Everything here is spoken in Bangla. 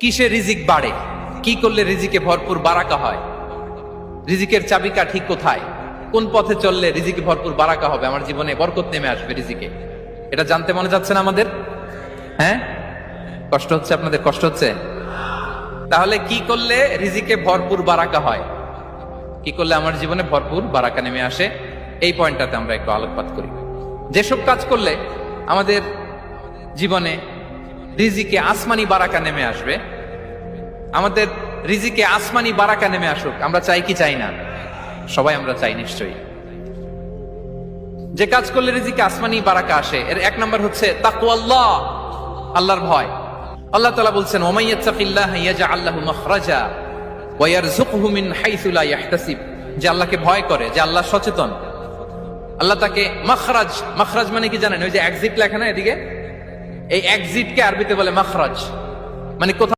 কিসে রিজিক বাড়ে, কি করলে রিজিকে ভরপুর বারাকা হয়, রিজিকের চাবিকা ঠিক কোথায়, কোন পথে চললে রিজিকে ভরপুর বারাকা হবে, আমার জীবনে বরকত নেমে আসবে রিজিকে, এটা জানতে মনে যাচ্ছে না আমাদের? হ্যাঁ, কষ্ট হচ্ছে আপনাদের? কষ্ট হচ্ছে? তাহলে কি করলে রিজিকে ভরপুর বারাকা হয়, কি করলে আমার জীবনে ভরপুর বারাকা নেমে আসে, এই পয়েন্টটাতে আমরা একটু আলোকপাত করি। যেসব কাজ করলে আমাদের জীবনে রিজিকে আসমানি বারাকা নেমে আসবে, আমাদের রিজিকে আসমানি বারাকা নেমে আসুক, আমরা চাই কি চাই না? সবাই আমরা চাই নিশ্চয়ই। যে কাজ করলে রিজিকে আসমানি বারাকা আসে, এর এক নম্বর হচ্ছে তাকওয়াল্লাহ, আল্লাহর ভয়। আল্লাহ তাআলা বলছেন, ওয়া মাইয়াত্তাকিল্লাহা ইয়াজআল লাহু মাখরাজা ওয়া ইয়ারযুকহু মিন হাইসু লা ইয়াহতাসিব। যে আল্লাহকে ভয় করে, যে আল্লাহ সচেতন, আল্লাহ তাকে মাখরাজ, মাখরাজ মানে কি জানেন? ওই যে এক্সিট লেখা না এদিকে, এই এক্সিটকে আরবিতে বলে মাখরাজ, মানে কোথাও